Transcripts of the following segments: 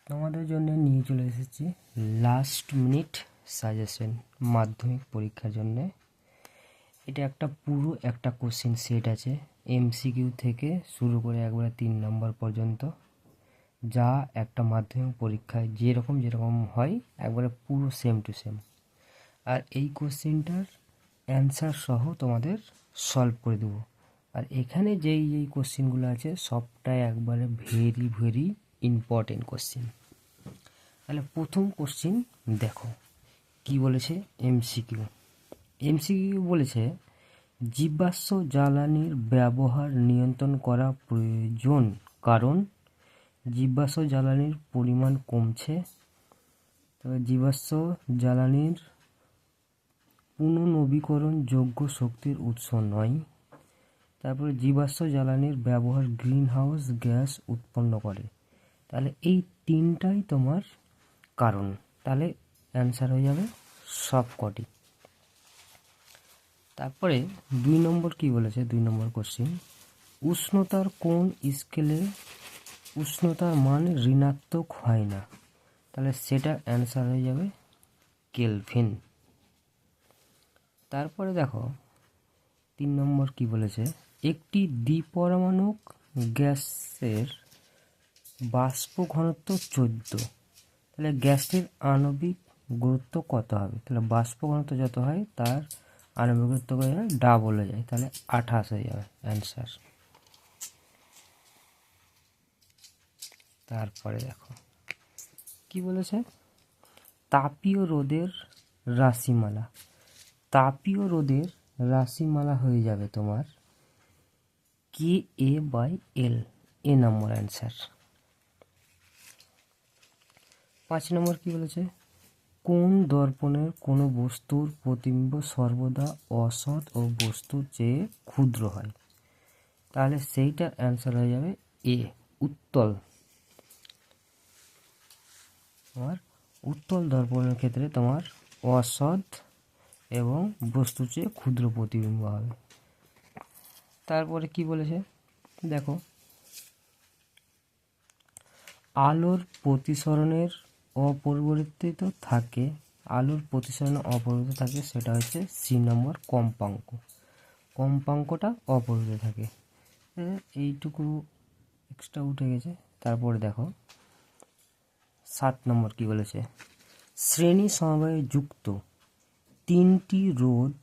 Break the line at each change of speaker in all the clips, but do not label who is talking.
তোমাদের জন্য নিয়ে চলে এসেছি লাস্ট মিনিট সাজেশন মাধ্যমিক পরীক্ষার জন্য। এটা পুরো একটা কোশ্চেন সেট আছে, এমসিকিউ থেকে শুরু করে একবারে 3 নম্বর পর্যন্ত, যা একটা মাধ্যমিক পরীক্ষায় যেরকম হয় একবারে পুরো সেম টু সেম। আর এই কোশ্চেনটার অ্যান্সার সহ তোমাদের সলভ করে দেবো। আর এখানে যেই কোশ্চেনগুলো আছে সবটাই একবারে ভেরি ভেরি ইম্পর্টেন্ট কোশ্চেন। তাহলে প্রথম কোশ্চেন দেখো কি বলেছে। এমসিকিউ বলেছে জীবাশ্ম জ্বালানির ব্যবহার নিয়ন্ত্রণ করা প্রয়োজন, কারণ জীবাশ্ম জ্বালানির পরিমাণ কমছে। তবে জীবাশ্ম জ্বালানির পুনর্নবীকরণযোগ্য শক্তির উৎস নয়। তারপরে জীবাশ্ম জ্বালানির ব্যবহার গ্রিন হাউস গ্যাস উৎপন্ন করে। তাহলে এই তিনটাই তোমার কারণ। তাহলে অ্যান্সার হয়ে যাবে সব কটি। তারপরে 2 নম্বর কি বলেছে, 2 নম্বর কোশ্চেন, উষ্ণতার কোন স্কেলে উষ্ণতার মান ঋণাত্মক হয় না। তাহলে সেটা অ্যান্সার হয়ে যাবে কেলভিন। তারপরে দেখো 3 নম্বর কি বলেছে, একটি দ্বিপরমাণুক গ্যাসের বাষ্প ঘনত্ব 14। তাহলে গ্যাসটির আণবিক গুরুত্ব কত হবে। তাহলে বাষ্প ঘনত্ব যত হয় তার আণবিক গুরুত্ব ডাবল হয়ে যায়, তাহলে 28 হয়ে যাবে অ্যান্সার। তারপরে দেখো কি বলেছে, তাপীয় রোদের রাশিমালা। তাপীয় রোদের রাশিমালা হয়ে যাবে তোমার KA/L, এ নম্বর অ্যান্সার। 5 নম্বর কি বলেছে, কোন দর্পণের কোনো বস্তুর প্রতিবিম্ব সর্বদা অসৎ ও বস্তুর চেয়ে ক্ষুদ্র হয়। তাহলে সেইটার অ্যান্সার হয়ে যাবে এ, উত্তল। তোমার উত্তল দর্পণের ক্ষেত্রে তোমার অসৎ এবং বস্তুর চেয়ে ক্ষুদ্র প্রতিবিম্ব হবে। তারপরে কি বলেছে দেখো, আলোর প্রতিসরণের অপরিবর্তিত থাকে। আলোর প্রতিসরণ অপরিবর্তিত থাকে, সেটা হচ্ছে সি নম্বর কম্পাঙ্ক। কম্পাঙ্কটা অপরিবর্তিত থাকে। এইটুকু এক্সট্রা উঠে গেছে। তারপরে দেখো 7 নম্বর কি বলেছে, শ্রেণী সমবায়ে যুক্ত 3টি রোধ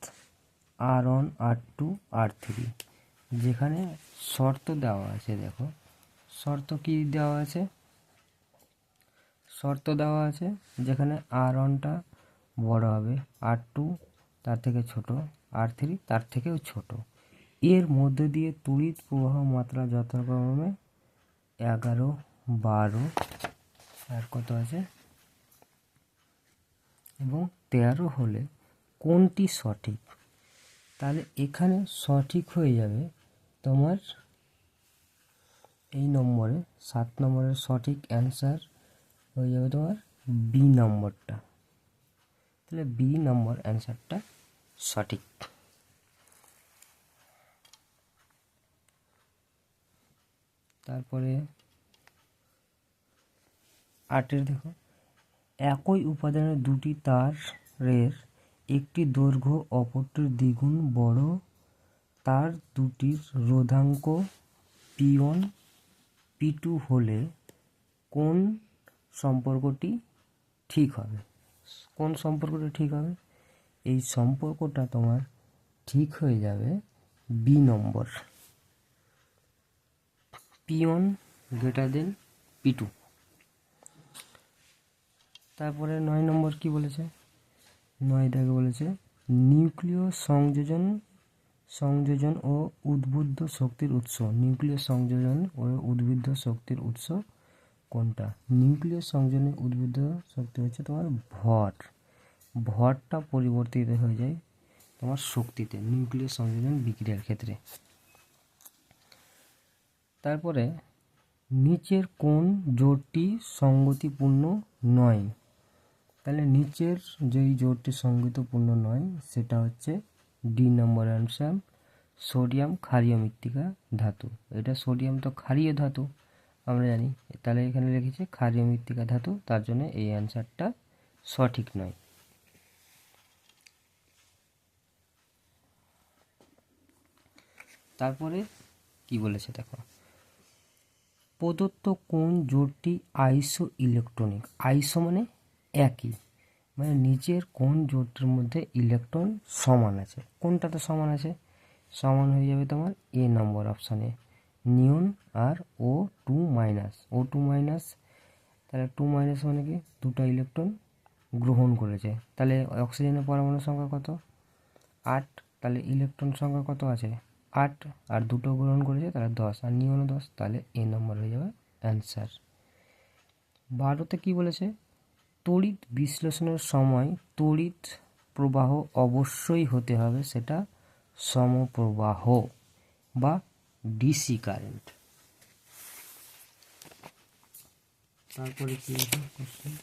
R1, R2, R3, যেখানে শর্ত দেওয়া আছে। দেখো শর্ত কি দেওয়া আছে, শর্ত দেওয়া আছে যেখানে R1টা বড় হবে, R2 তার থেকে ছোট, R3 তার থেকেও ছোট। এর মধ্যে দিয়ে তড়িৎ প্রবাহ মাত্রা যথাক্রমে 11, 12 আর কত আছে এবং 13 হলে কোনটি সঠিক। তাহলে এখানে সঠিক হয়ে যাবে তোমার এই নম্বরে 7 নম্বরের সঠিক অ্যান্সার হয়ে যাবে তোমার বি নম্বরটা। তাহলে বি নম্বর অ্যান্সারটা সঠিক। তারপরে 8 দেখো, একই উপাদানের দুটি তারের একটি দৈর্ঘ্য অপরটির দ্বিগুণ বড়, তার দুটির রোধাঙ্ক P1, P2 হলে কোন সম্পর্কটি ঠিক হবে। কোন সম্পর্কটা ঠিক হবে, এই সম্পর্কটা তোমার ঠিক হয়ে যাবে বি নম্বর, P1 > P2। তারপরে 9 নম্বর কি বলেছে, 9 দাগে বলেছে নিউক্লিয় সংযোজন ও উদ্বুদ্ধ শক্তির উৎস। নিউক্লিয় সংযোজন ও উদ্বুদ্ধ শক্তির উৎস কোনটা। নিউক্লিয় সংযোজনে উদ্বুদ্ধ শক্তি হচ্ছে তোমার ভর। ভরটা পরিবর্তিত হয়ে যায় তোমার শক্তিতে নিউক্লিয় সংযোজন বিক্রিয়ার ক্ষেত্রে। তারপরে নিচের কোন জোড়টি সঙ্গতিপূর্ণ নয়। তাহলে নিচের যেই জোড়টি সঙ্গতিপূর্ণ নয় সেটা হচ্ছে ডি নম্বর অ্যান্সার, সোডিয়াম ক্ষারীয় মৃত্তিকা ধাতু। এটা সোডিয়াম তো ক্ষারীয় ধাতু, আমরা জানি। তাহলে এখানে লিখেছে ক্ষারীয় মৃত্তিকা ধাতু, তার জন্য এই অ্যান্সারটা সঠিক নয়। তারপরে কি বলেছে দেখো, প্রদত্ত কোন জোড়টি আইসো ইলেকট্রনিক। আইসো মানে একই, মানে নিচের কোন জোড়টির মধ্যে ইলেকট্রন সমান আছে। কোনটাতে সমান আছে? সমান হয়ে যাবে তোমার এ নম্বর অপশানে, নিয়ন আর O2 মাইনাস। তাহলে 2 মাইনাস মানে কি, দুটো ইলেকট্রন গ্রহণ করেছে। তাহলে অক্সিজেনের পরমাণু সংখ্যা কত? 8। তাহলে ইলেকট্রন সংখ্যা কত আছে? 8, আর দুটো গ্রহণ করেছে তাহলে 10, আর নিয়নও 10। তাহলে এ নম্বর হয়ে যাবে অ্যান্সার। 12তে কি বলেছে, তড়িৎ বিশ্লেষণের সময় তড়িৎ প্রবাহ অবশ্যই হতে হবে সেটা সমপ্রবাহ বা ডিসি কারেন্ট। তারপরে কি আছে কোশ্চেন,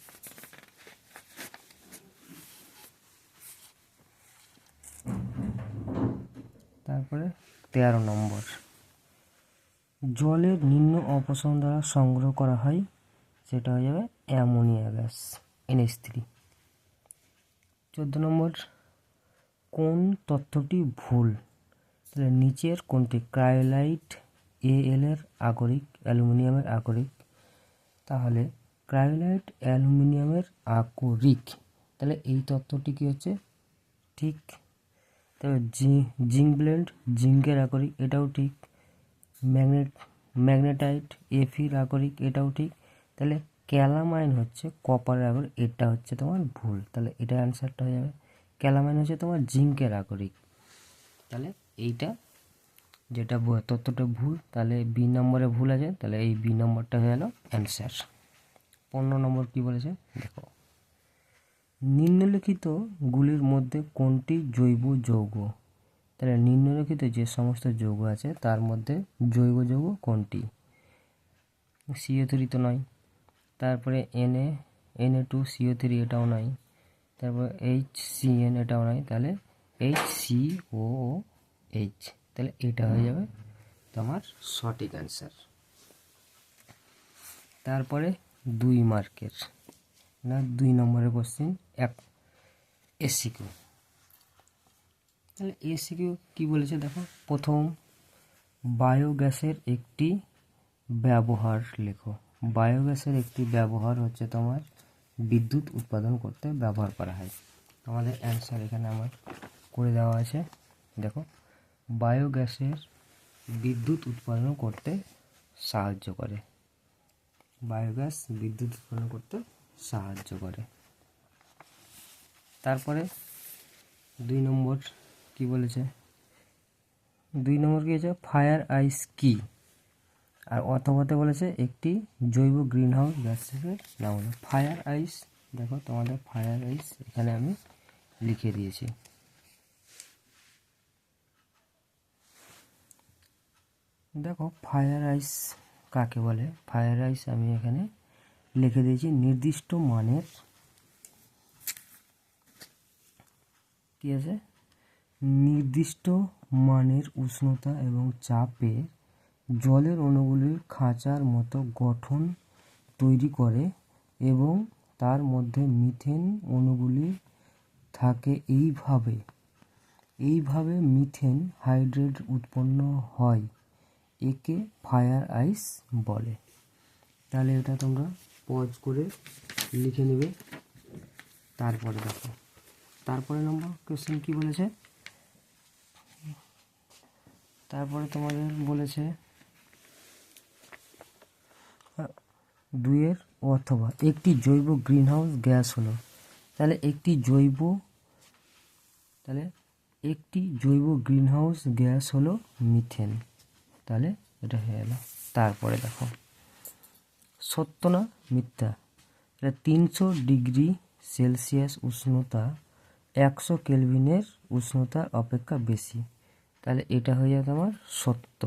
তারপরে 13 নম্বর, জলের নিম্ন অপসারণ দ্বারা সংগ্রহ করা হয়, সেটা হয়ে যাবে অ্যামোনিয়া গ্যাস NH3। 14 নম্বর, কোন তথ্যটি ভুল? তাহলে নিচের কোনটি? ক্রায়োলাইট Al এর আকরিক, অ্যালুমিনিয়ামের আকরিক। তাহলে ক্রায়োলাইট অ্যালুমিনিয়ামের আকরিক, তাহলে এই তত্ত্বটি কি হচ্ছে ঠিক। তবে জিঙ্ক ব্লেন্ড জিঙ্কের আকরিক, এটাও ঠিক। ম্যাগনেটাইট এফির আকরিক, এটাও ঠিক। তাহলে ক্যালামাইন হচ্ছে কপারের আকরিক, এটা হচ্ছে তোমার ভুল। তাহলে এটা অ্যান্সারটা হয়ে যাবে, ক্যালামাইন হচ্ছে তোমার জিঙ্কের আকরিক। তাহলে এইটা যেটা তত্ত্বটা ভুল, তাহলে বি নম্বরে ভুল আছে, তাহলে এই বি নম্বরটা হয়ে গেল অ্যান্সার। 15 নম্বর কি বলেছে দেখো, নিম্নলিখিত গুলির মধ্যে কোনটি জৈব যৌগ? তাহলে নিম্নলিখিত যে সমস্ত যৌগ আছে তার মধ্যে জৈব যৌগ কোনটি? CO3 তো নয়, তারপরে Na2CO3 এটাও নয়, তারপর HCN এটাও নয়, তাহলে HCOOH, তাহলে এটা হয়ে যাবে তোমার সঠিক অ্যান্সার। তারপরে 2 মার্কের না 2 নম্বরের কোশ্চেন SCQ। তাহলে SCQ কি বলেছে দেখো, প্রথম বায়োগ্যাসের একটি ব্যবহার লেখো। বায়োগ্যাসের একটি ব্যবহার হচ্ছে তোমার বিদ্যুৎ উৎপাদন করতে ব্যবহার করা হয়। আমাদের অ্যান্সার এখানে আমার করে দেওয়া আছে দেখো, বায়োগ্যাসের বিদ্যুৎ উৎপাদন করতে সাহায্য করে। বায়োগ্যাস বিদ্যুৎ উৎপন্ন করতে সাহায্য করে। তারপরে 2 নম্বর কি বলেছে, 2 নম্বর কি আছে, ফায়ার আইস কি? আর অথবাতে বলেছে একটি জৈব গ্রিন হাউস গ্যাসের নাম হলো ফায়ার আইস। দেখো তোমাদের ফায়ার আইস এখানে আমি লিখে দিয়েছি। দেখো ফায়ার আইস কাকে বলে, ফায়ার আইস আমি এখানে লিখে দিয়েছি নির্দিষ্ট মানের, কি আছে, নির্দিষ্ট মানের উষ্ণতা এবং চাপে জলের অণুগুলির খাঁচার মতো গঠন তৈরি করে এবং তার মধ্যে মিথেন অণুগুলি থাকে। এইভাবে মিথেন হাইড্রেট উৎপন্ন হয়, একে ফায়ার আইস বলে। তাহলে এটা তোমরা পজ করে লিখে নেবে। তারপরে দেখো, তারপরে নম্বর কোশ্চেন কি বলেছে, তারপরে তোমাদের বলেছে 2 অথবা একটি জৈব গ্রিনহাউস গ্যাস হলো। তাহলে একটি জৈব গ্রিনহাউস গ্যাস হলো মিথেন। তাহলে এটা হয়ে গেল। তারপরে দেখো, সত্য না মিথ্যা? 300 ডিগ্রি সেলসিয়াস উষ্ণতা 100 কেলভিনের উষ্ণতার অপেক্ষা বেশি। তাহলে এটা হয়ে যাবে তোমার সত্য।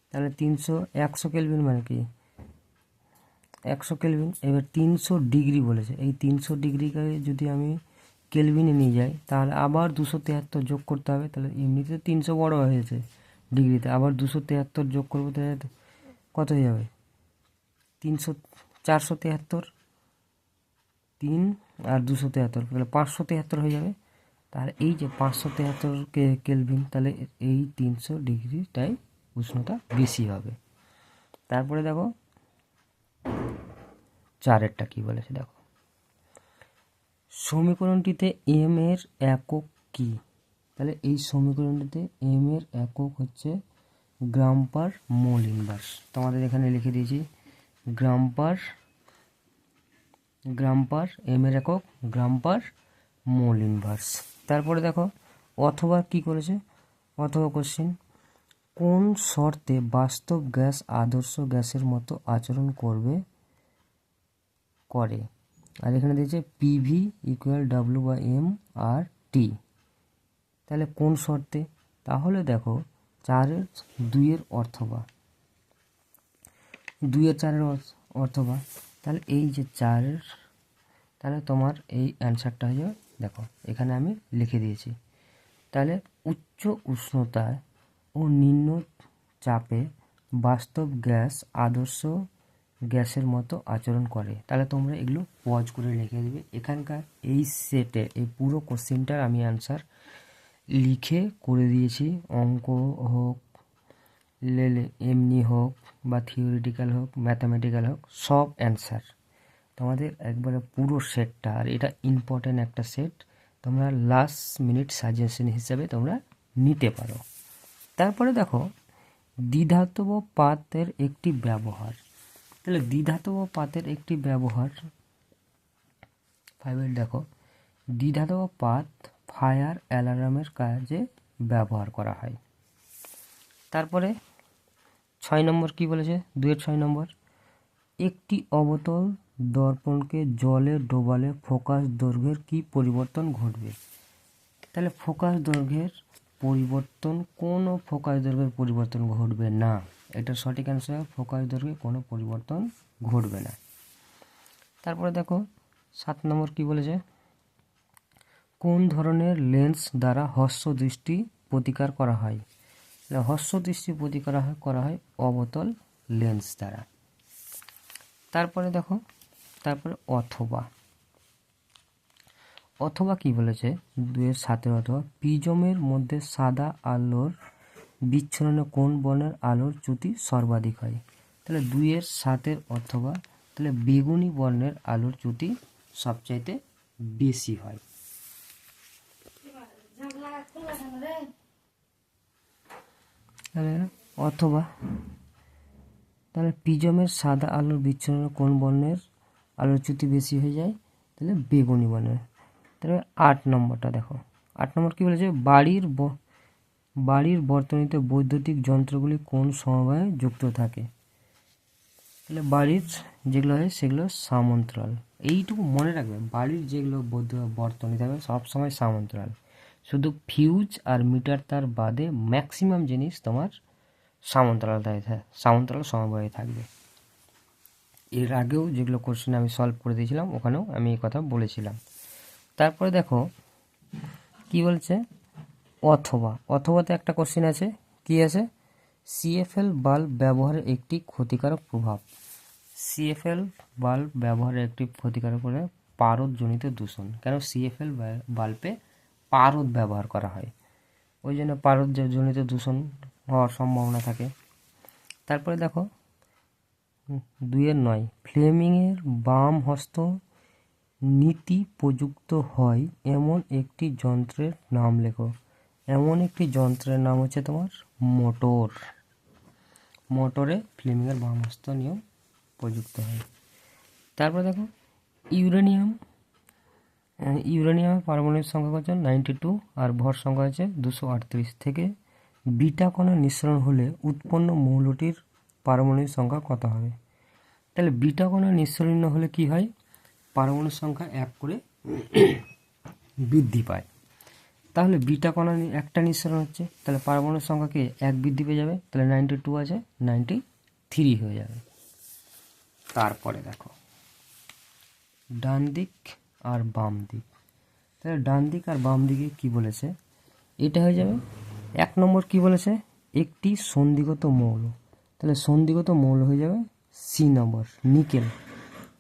তাহলে 100 কেলভিন মানে কি, 100 কেলভিন। এবার 300 ডিগ্রি বলেছে, এই 300 ডিগ্রিকে যদি আমি কেলভিনে নিয়ে যাই তাহলে আবার 273 যোগ করতে হবে। তাহলে এমনিতে 300 বড় হয়েছে ডিগ্রিতে, আবার 273 যোগ করবো, তাহলে কত হয়ে যাবে 473, 3 আর 273, তাহলে 573 হয়ে যাবে। তাহলে এই যে 573 কেলভিন, তাহলে এই 300 ডিগ্রিটাই উষ্ণতা বেশি হবে। তারপরে দেখো 4এরটা কি বলেছে দেখো, সমীকরণটিতে এম এর একক কি? তাহলে এই সমীকরণটিতে এম এর একক হচ্ছে গ্রাম পার মোল ইনভার্স। তোমাদের এখানে লিখে দিয়েছি গ্রাম পার এম এর একক গ্রাম পার মোল ইনভার্স। তারপরে দেখো অথবা কি করেছে, অথবা কোশ্চেন, কোন শর্তে বাস্তব গ্যাস আদর্শ গ্যাসের মতো আচরণ করে। আর এখানে দিয়েছে পিভি ইকুয়াল W/M আর টি। তাহলে কোন শর্তে? তাহলে দেখো 4-এর 2-এর অথবা 2-এর 4-এর অথবা, তাহলে এই যে 4-এর, তাহলে তোমার এই অ্যান্সারটা হয়ে যাবে। দেখো এখানে আমি লিখে দিয়েছি। তাহলে উচ্চ উষ্ণতায় ও নিম্ন চাপে বাস্তব গ্যাস আদর্শ গ্যাসের মতো আচরণ করে। তাহলে তোমরা এগুলো পজ করে লিখে দেবে। এখানকার এই সেটে এই পুরো কোশ্চেনটার আমি অ্যান্সার লিখে করে দিয়েছি, অঙ্ক হোক, এমনি হোক বা থিওরিটিক্যাল হোক, ম্যাথামেটিক্যাল হোক, সব অ্যান্সার তোমাদের একবারে পুরো সেটটা। আর এটা ইম্পর্টেন্ট একটা সেট, তোমরা লাস্ট মিনিট সাজেশন হিসাবে তোমরা নিতে পারো। তারপরে দেখো দ্বিধাতব পাতের একটি ব্যবহার। তাহলে দ্বিধাতব পাতের একটি ব্যবহার 5 দেখো, দ্বিধাতব পাত ফায়ার অ্যালার্মের কাজে ব্যবহার করা হয়। তারপরে 6 নম্বর কি বলেছে, 2-এর 6 নম্বর, একটি অবতল দর্পণকে জলে ডোবালে ফোকাস দৈর্ঘ্যের কি পরিবর্তন ঘটবে? তাহলে ফোকাস দৈর্ঘ্যের পরিবর্তন, কোনো ফোকাস দৈর্ঘ্যের পরিবর্তন ঘটবে না। এটার সঠিক অ্যান্সার, ফোকাস দৈর্ঘ্যে কোনো পরিবর্তন ঘটবে না। তারপরে দেখো 7 নম্বর কি বলেছে, কোন ধরনের লেন্স দ্বারা হ্রস্ব দৃষ্টি প্রতিকার করা হয়? হ্রস্ব দৃষ্টি প্রতিকার করা হয় অবতল লেন্স দ্বারা। তারপরে দেখো, তারপরে অথবা কি বলেছে 2-এর 7-এর অথবা, প্রিজমের মধ্যে সাদা আলোর বিচ্ছুরণে কোন বর্ণের আলোর চ্যুতি সর্বাধিক হয়? তাহলে 2-এর 7-এর অথবা, তাহলে বেগুনি বর্ণের আলোর চ্যুতি সবচাইতে বেশি হয়। অথবা, তাহলে প্রিজমের সাদা আলোর বিচ্ছুরণে কোন বর্ণের আলোর চ্যুতি বেশি হয়ে যায়? তাহলে বেগুনি বর্ণের। তাহলে 8 নম্বরটা দেখো, 8 নম্বর কি বলেছে, বাড়ির বর্তনীতে বৈদ্যুতিক যন্ত্রগুলি কোন সমবায়ে যুক্ত থাকে? তাহলে বাড়ির যেগুলো হয় সেগুলো সমান্তরাল। এইটুকু মনে রাখবে, বাড়ির যেগুলো বর্তনী থাকবে সবসময় সমান্তরাল। শুধু ফিউজ আর মিটার তার বাদে ম্যাক্সিমাম জিনিস তোমার সমান্তরাল সমবায়ে থাকবে। এর আগেও যেগুলো কোশ্চেন আমি সলভ করে দিয়েছিলাম ওখানেও আমি এই কথা বলেছিলাম। তারপরে দেখো কি বলছে, অথবাতে একটা কোশ্চেন আছে, কি আছে, সিএফএল বাল্ব ব্যবহারের একটি ক্ষতিকারক প্রভাব। সিএফএল বাল্ব ব্যবহারের একটি ক্ষতিকারক প্রভাব পারদজনিত দূষণ। কেন সিএফএল বাল্বে পারদ ব্যবহার করা হয়, ওই জন্য পারদজনিত দূষণ হওয়ার সম্ভাবনা থাকে। তারপরে দেখো 2-এর 9, ফ্লেমিংয়ের বাম হস্ত নীতি প্রযুক্ত হয় এমন একটি যন্ত্রের নাম লেখো। এমন একটি যন্ত্রের নাম হচ্ছে তোমার মোটরে ফ্লেমিংয়ের বাম হস্ত নিয়ম প্রযুক্ত হয়। তারপরে দেখো ইউরেনিয়ামের পারমাণবিক সংখ্যা হচ্ছে 92 আর ভর সংখ্যা হচ্ছে 238 থেকে বিটা কণা নিঃসরণ হলে উৎপন্ন মৌলটির পারমাণবিক সংখ্যা কত হবে? তাহলে বিটা কণা নিঃসরণ হলে কি হয়, পারমাণবিক সংখ্যা 1 করে বৃদ্ধি পায়। তাহলে বিটা কণা একটা নিঃসরণ হচ্ছে, তাহলে পারমাণবিক সংখ্যা কি 1 বৃদ্ধি পেয়ে যাবে, তাহলে 92 আছে 93 হয়ে যাবে। তারপরে দেখো ডান দিক আর বাম দিক। তাহলে ডান দিক আর বাম দিকে কি বলেছে, এটা হয়ে যাবে 1 নম্বর কি বলেছে, একটি সন্ধিগত মৌল। তাহলে সন্ধিগত মৌল হয়ে যাবে সি নম্বর, নিকেল।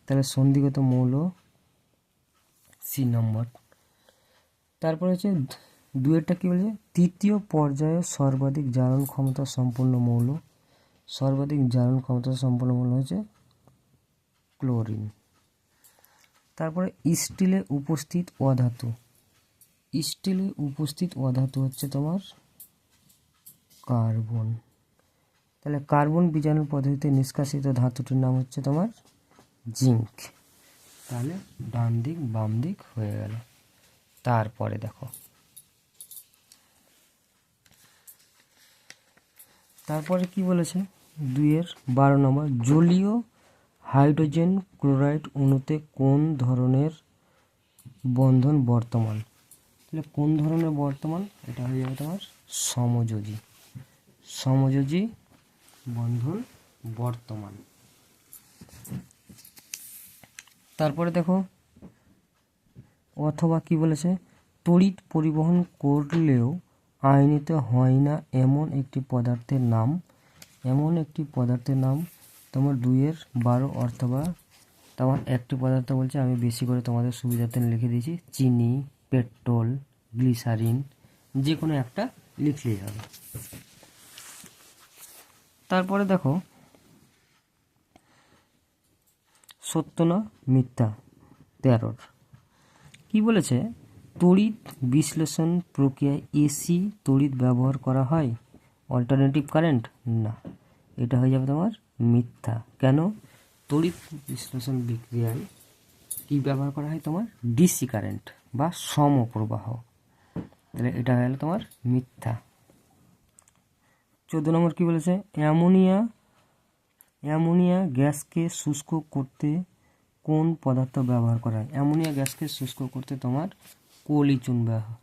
তাহলে সন্ধিগত মৌল সি নম্বর। তারপরে হচ্ছে দুয়েরটা কী বলেছে, তৃতীয় পর্যায়ে সর্বাধিক জারণ ক্ষমতা সম্পন্ন মৌল, সর্বাধিক জারণ ক্ষমতা সম্পন্ন মৌল হচ্ছে ক্লোরিন। তারপরে স্টিলে উপস্থিত অধাতু, স্টিলে উপস্থিত অধাতু হচ্ছে তোমার কার্বন। তাহলে কার্বন বীজাণু পদ্ধতিতে নিষ্কাশিত ধাতুটির নাম হচ্ছে তোমার জিঙ্ক। তাহলে ডান দিক বাম দিক হয়ে গেল। তারপরে দেখো, তারপরে কি বলেছে 2-12 নম্বর, জলীয় হাইড্রোজেন ক্লোরাইড অণুতে কোন ধরনের বন্ধন বর্তমান। তাহলে কোন ধরনের বর্তমান, এটা হয়ে যাবে তোমার সমযোজী, সমযোজী বন্ধন বর্তমান। তারপরে দেখো অথবা কি বলেছে, তড়িৎ পরিবহন করলেও আয়নিত হয় না এমন একটি পদার্থের নাম, এমন একটি পদার্থের নাম তোমার 2-12 অথবা তোমার একটি পদার্থ বলছে, আমি বেশি করে তোমাদের সুবিধাতে লিখে দিয়েছি, চিনি, পেট্রোল, গ্লিসারিন, যে কোনো একটা লিখলেই হবে। তারপরে দেখো সত্য না মিথ্যা 13 কি বলেছে, তড়িৎ বিশ্লেষণ প্রক্রিয়ায় এসি তড়িৎ ব্যবহার করা হয়, অল্টারনেটিভ কারেন্ট না, এটা হয়ে যাবে তোমার মিথ্যা। কেন, তড়িৎ বিশ্লেষণ বিক্রিয়ায় কি ব্যবহার করা হয় তোমার ডিসি কারেন্ট বা সমপ্রবাহ, তাহলে এটা হয়ে গেল তোমার মিথ্যা। 14 নম্বর কি বলেছে, অ্যামোনিয়া গ্যাসকে শুষ্ক করতে কোন পদার্থ ব্যবহার করা হয়। অ্যামোনিয়া গ্যাসকে শুষ্ক করতে তোমার কোলিচুন ব্যবহার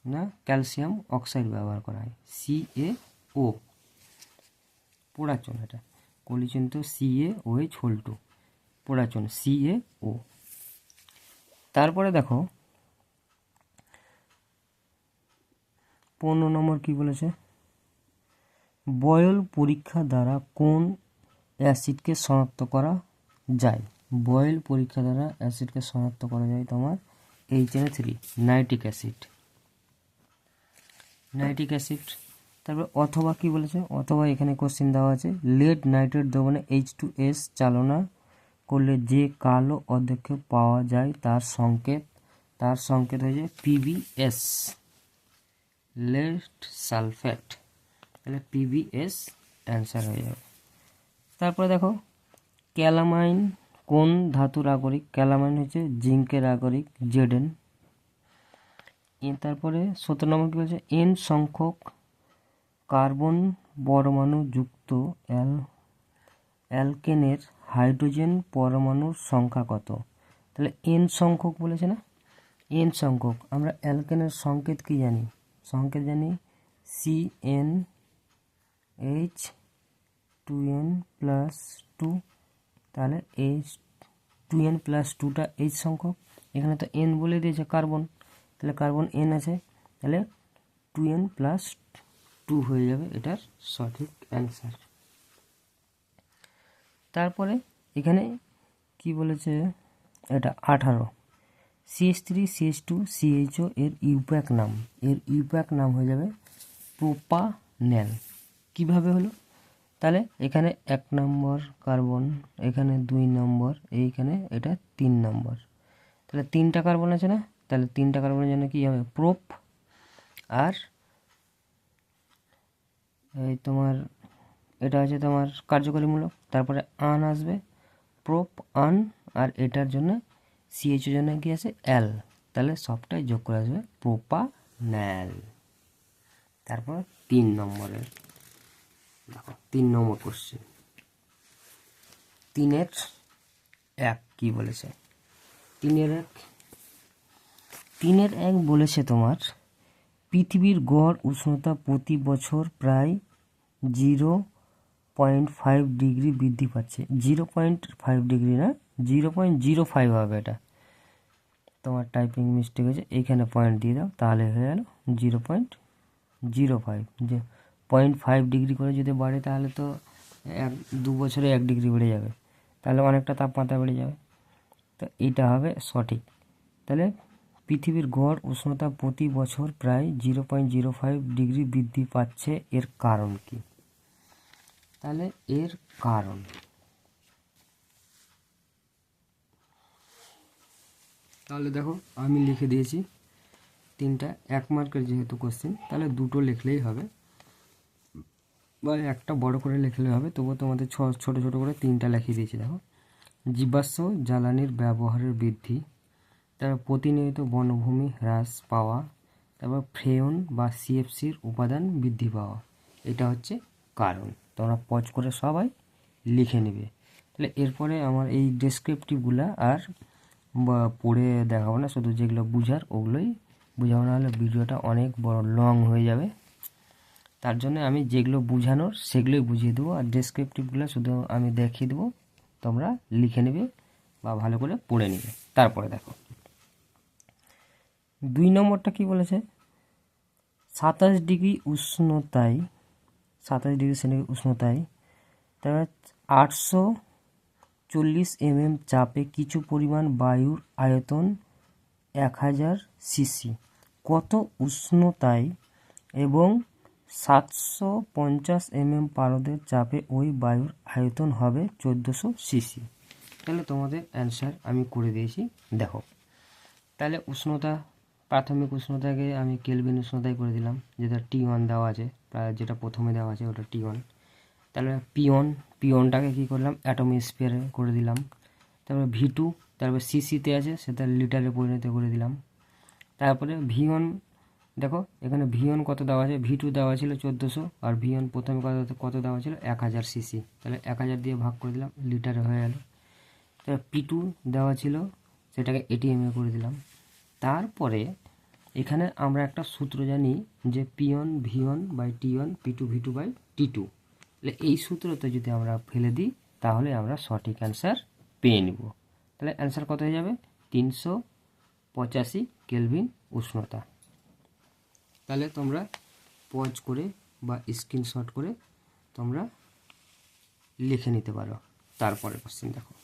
না ক্যালসিয়াম অক্সাইড ব্যবহার করা হয়, CaO, পোড়াচুন। এটা কোলিচুন তো CaOH হোল2, পোড়াচুন CaO। তারপরে দেখো 15 নম্বর কি বলেছে, বয়েল পরীক্ষা দ্বারা কোন অ্যাসিডকে শনাক্ত করা যায়। বয়েল পরীক্ষা দ্বারা অ্যাসিডকে শনাক্ত করা যায় তোমার HNO3 nitric acid, nitric acid. তারপর অথবা কি বলেছে, অথবা এখানে কোশ্চেন দেওয়া আছে, লেড নাইট্রেট দ্রবণে H2S চালনা করলে যে কালো অধ্যক্ষ পাওয়া যায় তার সংকেত হয়ে যায় PbS, লেড সালফেট। তাহলে PbS অ্যান্সার হয়ে যাবে। তারপরে দেখো ক্যালামাইন কোন ধাতুর আগরিক, ক্যালামাইন হচ্ছে জিঙ্কের আগরিক Zn। তারপরে 17 নম্বর কি বলছে, N সংখ্যক কার্বন পরমাণু যুক্ত অ্যালকেনের হাইড্রোজেন পরমাণুর সংখ্যা কত। তাহলে N সংখ্যক বলেছে না, N সংখ্যক। আমরা অ্যালকেনের সংকেত কি জানি, সংকেত জানি CnH2n+2, তাহলে H2n+2টা H সংখ্যক, এখানে তো N বলে দিয়েছে কার্বন, তাহলে কার্বন N আছে, তাহলে 2n+2 হয়ে যাবে এটার সঠিক অ্যান্সার। তারপরে এখানে কি বলেছে, এটা 18 CH3CH2CHO এর ইউপ্যাক নাম, এর ইউপ্যাক নাম হয়ে যাবে প্রোপানেল। কিভাবে হলো, তাহলে এখানে 1 নম্বর কার্বন, এখানে 2 নম্বর, এইখানে এটা 3 নম্বর, তাহলে 3টা কার্বন আছে না, তাহলে 3টা কার্বনের জন্য কি হবে প্রোপ, আর এই তোমার এটা আছে তোমার কার্যকরীমূলক, তারপরে আন আসবে প্রোপ আন, আর এটার জন্য CH জন্য কি আছে L, তাহলে সবটাই যোগ করে আসবে প্রোপানেল। তারপর 3 নম্বরের দেখো 3 নম্বর কোশ্চেন, 3-1 কি বলেছে, 3-1 বলেছে তোমার পৃথিবীর গড় উষ্ণতা প্রতি বছর প্রায় 0.5 ডিগ্রি বৃদ্ধি পাচ্ছে, 0.5 ডিগ্রি না 0.05 হবে, এটা তোমার টাইপিং মিস্টেক হয়েছে, এইখানে পয়েন্ট দিয়ে দাও, তাহলে হয়ে গেল 0.05, যে 0.5 ডিগ্রি করে যদি বাড়ে তাহলে তো 2 বছরে 1 ডিগ্রি বেড়ে যাবে, তাহলে অনেকটা তাপমাত্রা বেড়ে যাবে। তো এইটা হবে সঠিক। তাহলে পৃথিবীর গড় উষ্ণতা প্রতি বছর প্রায় 0.05 ডিগ্রি বৃদ্ধি পাচ্ছে, এর কারণ কি? তাহলে এর কারণ, তাহলে দেখো আমি লিখে দিয়েছি 3টা, 1 মার্কের যেহেতু কোশ্চেন, তাহলে 2টো লিখলেই হবে বা একটা বড় করে লিখলে হবে, তবুও তোমাদের ছোট ছোট করে 3টা লিখিয়ে দিয়েছি। দেখো, জীবাশ্ম জ্বালানির ব্যবহারের বৃদ্ধি, তারপর প্রতিনিয়ত বনভূমি হ্রাস পাওয়া, তারপর ফ্রেয়ন বা সিএফসির উপাদান বৃদ্ধি পাওয়া, এটা হচ্ছে কারণ। তোমরা পজ করে সবাই লিখে নেবে। তাহলে এরপরে আমার এই ডেসক্রিপটিভগুলো আর পড়ে দেখাবো না, শুধু যেগুলো বুঝার ওগুলোই বুঝাবো, না হলে ভিডিওটা অনেক বড় লং হয়ে যাবে। তার জন্য আমি যেগুলো বুঝানোর সেগুলোই বুঝিয়ে দেবো, আর ডেসক্রিপটিভগুলো শুধু আমি দেখিয়ে দেবো, তোমরা লিখে নেবে বা ভালো করে পড়ে নেবে। তারপরে দেখো 2 নম্বরটা কি বলেছে, 27 ডিগ্রি উষ্ণতায়, 27 ডিগ্রি সেন্টিগ্রেড উষ্ণতায়, তারপর 840 চাপে কিছু পরিমাণ বায়ুর আয়তন 1000 সিসি, কত উষ্ণতায় এবং 750 পারদের চাপে ওই বায়ুর আয়তন হবে 1400 সিসি। তাহলে তোমাদের অ্যান্সার আমি করে দিয়েছি, দেখো। তাহলে উষ্ণতা, প্রাথমিক উষ্ণতাকে আমি কেলভিন উষ্ণতায় করে দিলাম, যেটা T1 দেওয়া আছে, যেটা প্রথমে দেওয়া আছে ওটা T1। তাহলে পিওনটাকে কী করলাম, অ্যাটমোস্ফিয়ারে করে দিলাম। তারপরে V2, তারপরে সিসিতে আছে সেটা লিটারে পরিণত করে দিলাম। তারপরে V1, দেখো এখানে V1 কত দেওয়া আছে, V2 দেওয়া ছিল 1400, আর V1 প্রথমে কত দেওয়া ছিল 1000 সিসি, তাহলে 1000 দিয়ে ভাগ করে দিলাম, লিটারে হয়ে গেল। তারপর P2 দেওয়া ছিল, সেটাকে এটিএমে করে দিলাম। তারপরে এখানে আমরা একটা সূত্র জানি যে P1 V1 by T1, P2 V2 by T2, তাহলে এই সূত্রতে যদি আমরা ফেলে দিই তাহলে আমরা সঠিক অ্যান্সার পেয়ে নেব। তাহলে অ্যান্সার কত হয়ে যাবে, 385 কেলভিন উষ্ণতা। তাহলে তোমরা পজ করে বা স্ক্রিনশট করে তোমরা লিখে নিতে পারো। তারপরে কোশ্চেন দেখো,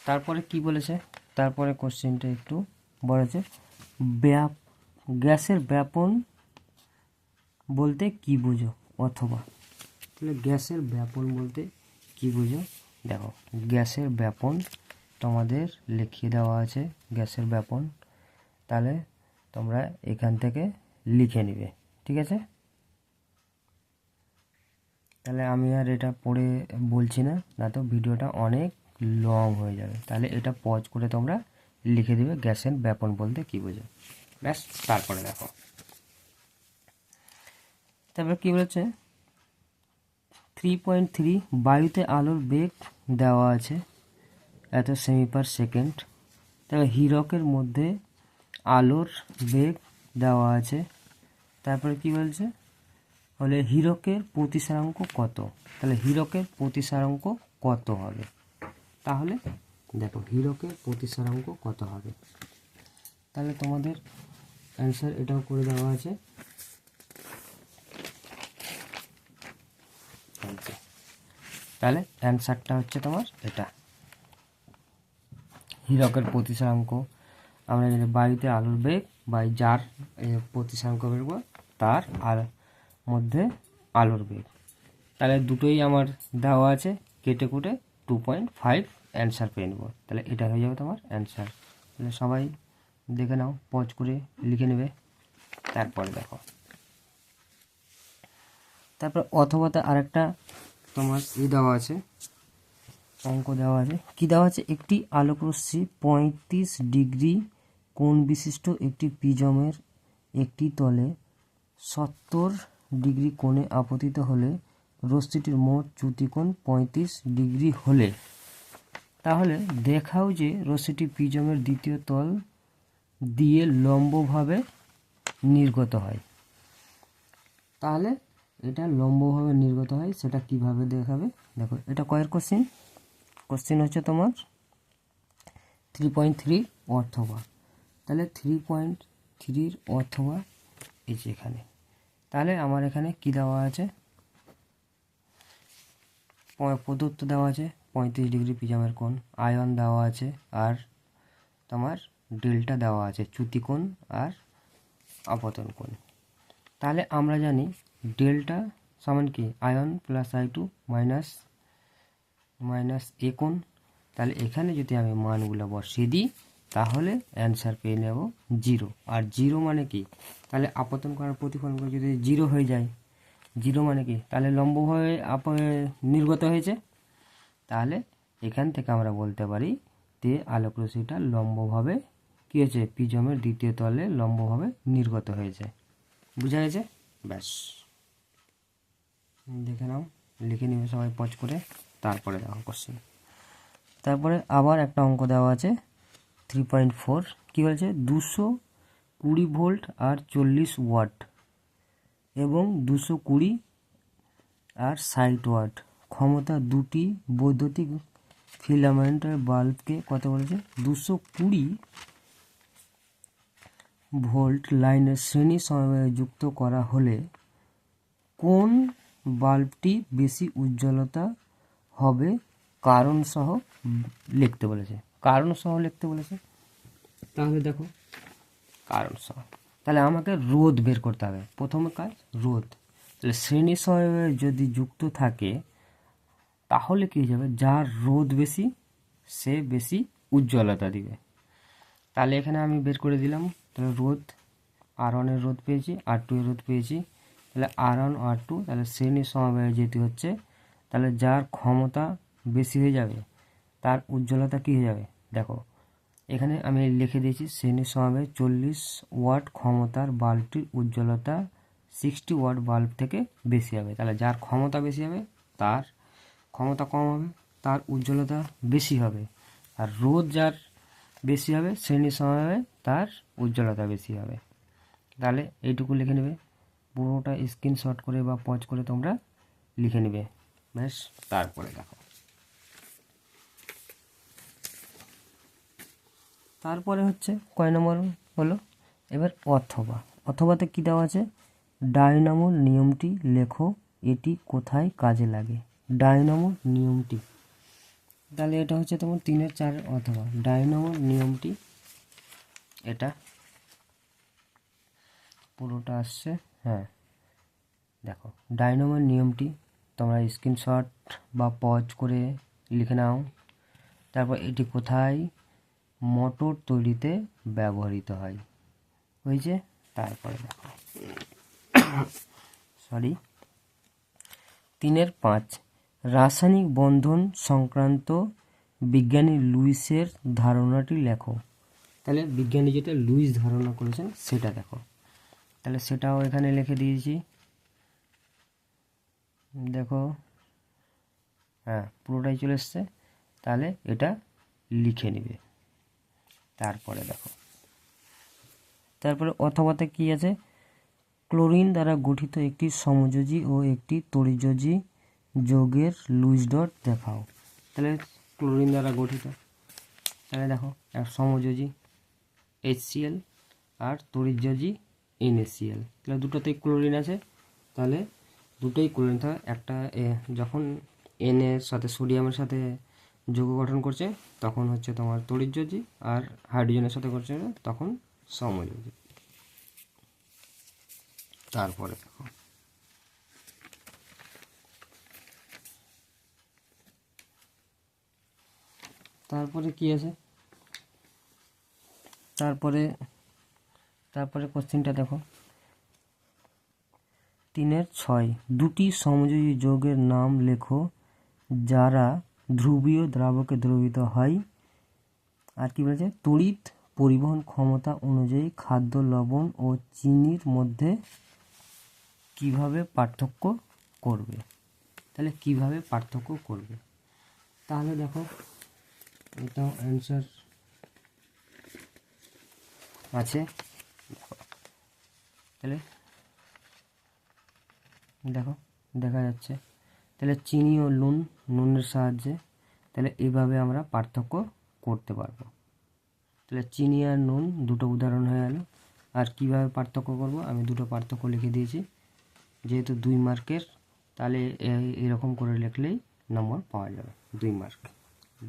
তারপরে কি বলেছে, তারপরে কোশ্চেনটা একটু বলেছে, গ্যাসের ব্যাপন বলতে কি বুঝো, অথবা, তাহলে গ্যাসের ব্যাপন বলতে কি বুঝো, দেখো গ্যাসের ব্যাপন তোমাদের লিখিয়ে দেওয়া আছে, গ্যাসের ব্যাপন, তাহলে তোমরা এখান থেকে লিখে নিবে, ঠিক আছে। তাহলে আমি আর এটা পড়ে বলছি না, না তো ভিডিওটা অনেক লং হয়ে যাবে। তাহলে এটা পজ করে তোমরা লিখে দিবে গ্যাসের ব্যাপন বলতে কি বোঝো, ব্যাস। তারপরে দেখো, তারপরে কি বলেছে, 3.3 বায়ুতে আলোর বেগ দেওয়া আছে এত সেমি পার সেকেন্ড। তারপরে হীরকের মধ্যে আলোর বেগ দেওয়া আছে। তারপরে কি বলছে, বলে হীরকের প্রতিসারাঙ্ক কত, তাহলে হীরকের প্রতিসারাঙ্ক কত হবে, তাহলে দেখো হীরকের প্রতিসারাঙ্ক কত হবে, তাহলে তোমাদের অ্যান্সার এটাও করে দেওয়া আছে। তাহলে অ্যান্সারটা হচ্ছে তোমার এটা, হীরকের প্রতিসারাঙ্ক আমরা জানি বায়ুতে আলোর বেগ বাই যার প্রতিসারাঙ্ক বেরবো তার আর মধ্যে আলোর বেগ। তাহলে দুটোই আমার দেওয়া আছে, কেটে কুটে 2.5 অ্যান্সার পেয়ে নেবো। তাহলে এটা হয়ে যাবে তোমার অ্যান্সার। তাহলে সবাই দেখে নাও, পজ করে লিখে নেবে। তারপরে দেখো, তারপর অথবাতে আরেকটা তোমার দেওয়া আছে, অঙ্ক দেওয়া আছে। কি দেওয়া আছে, একটি আলোকরশ্মি 35 ডিগ্রি কোণ বিশিষ্ট একটি প্রিজমের একটি তলে 70 ডিগ্রি কোণে আপতিত হলে রশ্মিটির মোট চ্যুতিকোণ 35 ডিগ্রি হলে তাহলে দেখাও যে রশ্মিটি প্রিজমের দ্বিতীয় তল দিয়ে লম্বভাবে নির্গত হয়। তাহলে এটা লম্বভাবে নির্গত হয়, সেটা কিভাবে দেখাবে, দেখো এটা কয়ের কোশ্চেন, কোশ্চেন হচ্ছে তোমার 3.3 অথবা, তাহলে 3.3 অথবা এই যে এখানে, তাহলে আমার এখানে কি দেওয়া আছে, প্রদত্ত দেওয়া আছে 35 ডিগ্রি প্রিজমের কোণ, আয়ন দেওয়া আছে, আর তোমার ডেল্টা দেওয়া আছে, চ্যুতিকোণ আর আপতন কোণ। তাহলে আমরা জানি ডেল্টা সমান কি, আয়ন প্লাস I2 মাইনাস এ কোণ। তাহলে এখানে যদি আমি মানগুলো বসিয়ে দিই তাহলে অ্যান্সার পেয়ে নেব 0। আর 0 মানে কি, তাহলে আপতন করার প্রতিফলন করে যদি 0 হয়ে যায়, 0 মানে কি, তাহলে লম্বভাবে নির্গত হয়েছে। তাহলে এখান থেকে আমরা বলতে পারি যে আলোক রশ্মিটা লম্বভাবে কী হয়েছে, প্রিজমের দ্বিতীয় তলে লম্বভাবে নির্গত হয়েছে। বুঝা গেছে? ব্যাস, দেখে নাও, লিখে নিবে সবাই পজ করে, তারপরে দেখো কোশ্চেন। তারপরে আবার একটা অঙ্ক দেওয়া আছে 3.4, কী বলছে, 220 ভোল্ট আর 40 ওয়াট এবং 220 আর 60 ওয়াট ক্ষমতা দুটি বৈদ্যুতিক ফিলামেন্টের বাল্বকে কত বলেছে, 220 ভোল্ট লাইনের শ্রেণী সমবায়ে যুক্ত করা হলে কোন বাল্বটি বেশি উজ্জ্বলতা হবে কারণ সহ লিখতে বলেছে, কারণ সহ লিখতে বলেছে। তাহলে দেখো কারণ সহ, তাহলে আমাকে রোধ বের করতে হবে, প্রথম কাজ রোধ। তাহলে শ্রেণী সমবায়ে যদি যুক্ত থাকে তাহলে কী যাবে, যার রোধ বেশি সে বেশি উজ্জ্বলতা দিবে। তাহলে এখানে আমি বের করে দিলাম, তাহলে রোধ R1 এর রোধ পেয়েছি, R2 এর রোধ পেয়েছি, তাহলে R1 R2, তাহলে শ্রেণী সমবায়ে যেটি হচ্ছে, তাহলে যার ক্ষমতা বেশি হয়ে যাবে তার উজ্জ্বলতা কী হয়ে যাবে, দেখো এখানে আমি লিখে দিয়েছি শ্রেণী সমবায়ে 40 ওয়াট ক্ষমতার বাল্বটির উজ্জ্বলতা 60 ওয়াট বাল্ব থেকে বেশি হবে। তাহলে যার ক্ষমতা বেশি হবে তার ক্ষমতা কম হবে, তার উজ্জ্বলতা বেশি হবে, আর রোধ যার বেশি হবে শ্রেণী সমবায়ে তার উজ্জ্বলতা বেশি হবে। তাহলে এইটুকু লিখে নেবে, পুরোটা স্ক্রিনশট করে বা পজ করে তোমরা লিখে নেবে, ব্যাস। তারপরে দেখো, তারপরে হচ্ছে কয় নম্বর হলো, এবার অথবা, অথবাতে কী দেওয়া আছে, ডায়নামোর নিয়মটি লেখো, এটি কোথায় কাজে লাগে। ডায়নামোর নিয়মটি, তাহলে এটা হচ্ছে তোমার 3-4 অথবা। ডায়নামোর নিয়মটি, এটা পুরোটা আসছে, হ্যাঁ দেখো ডায়নামোর নিয়মটি তোমরা স্ক্রিনশট বা পজ করে লিখে নাও। তারপর এটি কোথায় মোটর তৈরিতে ব্যবহৃত হয়, হয়েছে। তারপরে দেখো সরি 3-5 রাসায়নিক বন্ধন সংক্রান্ত বিজ্ঞানী লুইসের ধারণাটি লেখো। তাহলে বিজ্ঞানী যেটা লুইস ধারণা করেছেন সেটা দেখো, তাহলে সেটাও এখানে লিখে দিয়েছি, দেখো হ্যাঁ পুরোটাই চলে এসছে। তাহলে এটা লিখে নিবে। তারপরে দেখো, তারপরে অথবাতে কি আছে, ক্লোরিন দ্বারা গঠিত একটি সমযোজী ও একটি তড়িৎযোজী যৌগের লুইস ডট দেখাও। তাহলে ক্লোরিন দ্বারা গঠিত, তাহলে দেখো এক সমযোজী HCl আর তড়িৎযোজী NaCl, তাহলে দুটোতেই ক্লোরিন আছে, তাহলে দুটোই ক্লোরিন থাকে। একটা যখন N এর সাথে সোডিয়ামের সাথে যৌগ গঠন করছে তখন হচ্ছে তোমার তড়িৎযোজী, আর হাইড্রোজেনের সাথে করছে তখন সমযোজী। তারপরে দেখো, তারপরে কি আছে, তারপরে কোশ্চেনটা দেখো 3-6 দুটি সমযোজী যৌগের নাম লেখো যারা ধ্রুবীয় দ্রাবকে দ্রবীভূত হয়। আর কি বলেছে, তড়িৎ পরিবহন ক্ষমতা অনুযায়ী খাদ্য, লবণ ও চিনির মধ্যে কিভাবে পার্থক্য করবে। তাহলে কিভাবে পার্থক্য করবে, তাহলে দেখো এটাও অ্যান্সার আছে, তাহলে দেখো দেখা যাচ্ছে। তাহলে চিনি ও নুনের সাহায্যে তাহলে এইভাবে আমরা পার্থক্য করতে পারবো। তাহলে চিনি আর নুন দুটো উদাহরণ হয়ে গেল। আর কিভাবে পার্থক্য করব, আমি দুটো পার্থক্য লিখে দিয়েছি। যেহেতু 2 মার্কের, তাহলে এরকম করে লিখলেই নম্বর পাওয়া যাবে 2 মার্ক।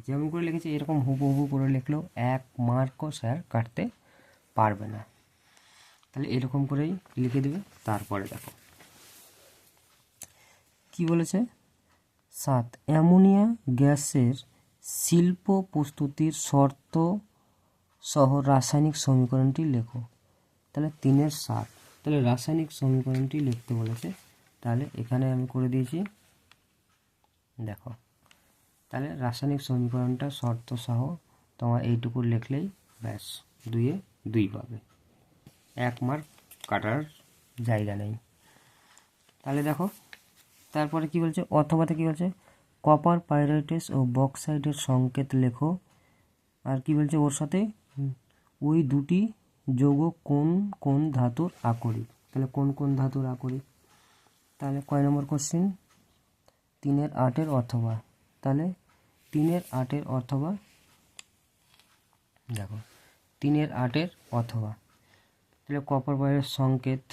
যেমন করে লিখেছি এরকম হুবহু করে লিখলেও 1 মার্কও স্যার কাটতে পারবে না। তাহলে এরকম করেই লিখে দেবে। তারপরে দেখো কি বলেছে, 7 অ্যামোনিয়া গ্যাসের শিল্প প্রস্তুতির শর্ত সহ রাসায়নিক সমীকরণটি লেখো। তাহলে 3-7, তাহলে রাসায়নিক সমীকরণটি লিখতে বলেছে। তাহলে এখানে আমি করে দিয়েছি, দেখো। তাহলে রাসায়নিক সমীকরণটা শর্ত সহ তোমার এইটুকু লিখলেই ব্যাস 2-এ 2 পাবে, 1 মার্ক কাটার জায়গা নেই। তাহলে দেখো তারপরে কি বলছে, অথবাতে কি বলছে, কপার পাইরাইটেস ও বক্সাইটের সংকেত লেখো। আর কি বলছে ওর সাথে, ওই দুটি যৌগ কোন কোন ধাতুর আকরিক। তাহলে কোন কোন ধাতুর আকরিক, তাহলে কয় নম্বর কোশ্চেন, 3-8 অথবা। তাহলে 3-8 অথবা, দেখো 3-8 অথবা। তাহলে কপার পাইরেট সংকেত,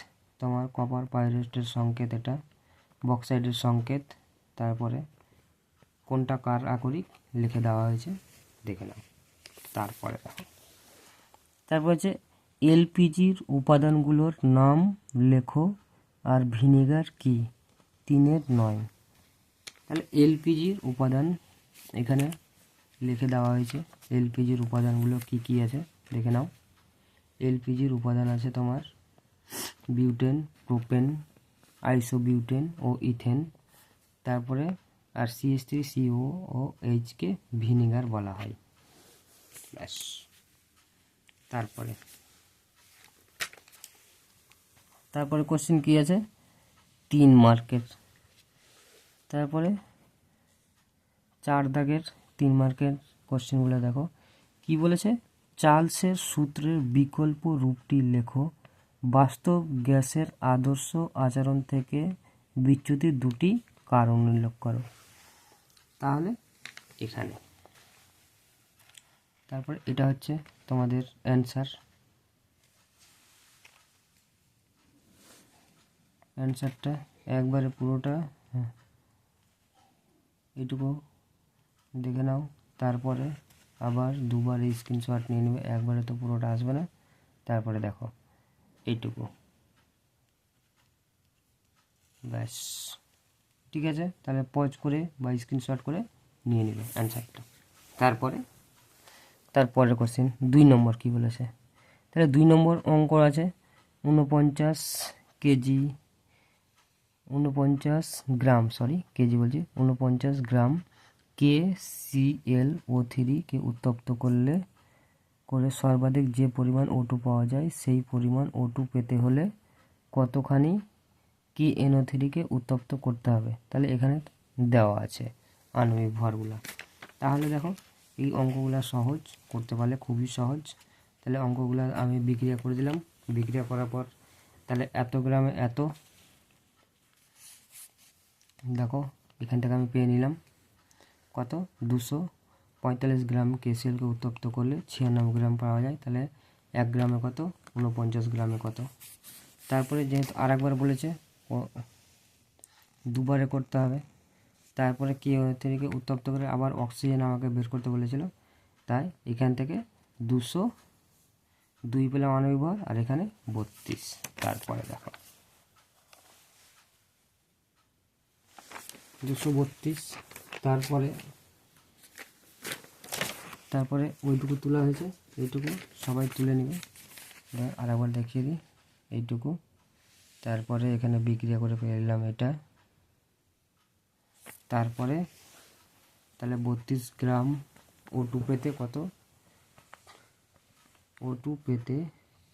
তোমার কপার পাইরেটের সংকেত এটা, বক্সাইডের সংকেত, তারপরে কোনটা কার আকরিক লিখে দেওয়া হয়েছে দেখে নাও। তারপরে দেখো, তারপর হচ্ছে এলপিজির উপাদানগুলোর নাম লেখো আর ভিনেগার কি। 3-9। তাহলে এলপিজির উপাদান এখানে লিখে দেওয়া হয়েছে। এলপিজির উপাদানগুলো কি কি আছে দেখে নাও। এলপিজির উপাদান আছে তোমার বিউটেন, প্রোপেন, আইসোবিউটেন ও ইথেন। তারপরে আর CH3CO ও Hকে ভিনেগার বলা হয়। ব্যাস। তারপরে কোশ্চেন কি আছে, 3 মার্কের। তারপরে 4 দাগের 3 মার্কের কোশ্চেনগুলো দেখো কি বলেছে, চার্লসের সূত্রের বিকল্প রূপটি লেখো। বাস্তব গ্যাসের আদর্শ আচরণ থেকে বিচ্যুতির দুটি কারণ উল্লেখ করো। তাহলে এখানে তারপরে এটা হচ্ছে তোমাদের অ্যান্সারটা একবারে পুরোটা, এইটুকু দেখে নাও। তারপরে আবার দুবার এই স্ক্রিনশট নিয়ে নেবে, একবারে তো পুরোটা আসবে না। তারপরে দেখো এইটুকু, ব্যাস ঠিক আছে। তাহলে পজ করে বা স্ক্রিনশট করে নিয়ে নেবে অ্যান্সারটা। তারপরে কোশ্চেন 2 নম্বর কি বলেছে, তাহলে 2 নম্বর অঙ্ক আছে 49 কেজি 49 গ্রাম, সরি কেজি বলছি, 49 গ্রাম KClO3 কে উত্তপ্ত করে সর্বাধিক যে পরিমাণ O2 পাওয়া যায় সেই পরিমাণ O2 পেতে হলে কতখানি KNO3 কে উত্তপ্ত করতে হবে। তাহলে এখানে দেওয়া আছে আণবিক ভরগুলো। তাহলে দেখো এই অঙ্কগুলো সহজ করতে পারলে খুবই সহজ। তাহলে অঙ্কগুলো আমি বিক্রিয়া করে দিলাম। বিক্রিয়া করার পর তাহলে এত গ্রামে এত, দেখো এখান থেকে আমি পেয়ে নিলাম কত, 245 গ্রাম KClকে উত্তপ্ত করলে 96 গ্রাম পাওয়া যায়। তাহলে 1 গ্রামে কত, 49 গ্রামে কত। তারপরে যেহেতু আরেকবার বলেছে দুবারে করতে হবে, তারপরে KO3কে উত্তপ্ত করে আবার অক্সিজেন আমাকে বের করতে বলেছিল। তাই এখান থেকে 202 পেলাম আণবিক ভর, আর এখানে 32। তারপরে দেখো 232, তারপরে ওইটুকু তোলা হয়েছে, এইটুকু সবাই তুলে নেবে। আর একবার দেখিয়ে দিই, এইটুকু। তারপরে এখানে বিক্রিয়া করে পেয়ে নিলাম এটা। তারপরে তাহলে 32 গ্রাম O2 পেতে কত, O2 পেতে